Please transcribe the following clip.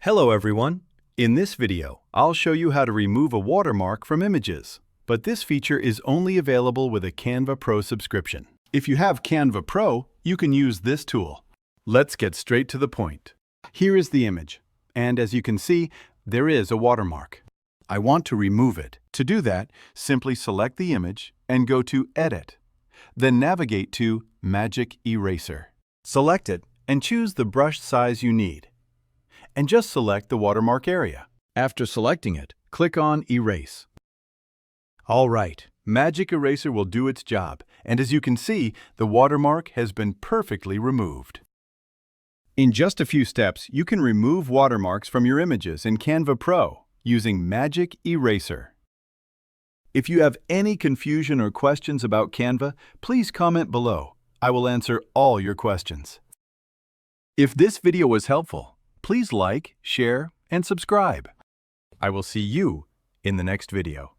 Hello everyone! In this video, I'll show you how to remove a watermark from images. But this feature is only available with a Canva Pro subscription. If you have Canva Pro, you can use this tool. Let's get straight to the point. Here is the image, and as you can see, there is a watermark. I want to remove it. To do that, simply select the image and go to Edit. Then navigate to Magic Eraser. Select it and choose the brush size you need. And just select the watermark area. After selecting it, click on Erase. All right, Magic Eraser will do its job, and as you can see, the watermark has been perfectly removed. In just a few steps, you can remove watermarks from your images in Canva Pro using Magic Eraser. If you have any confusion or questions about Canva, please comment below. I will answer all your questions. If this video was helpful, please like, share, and subscribe. I will see you in the next video.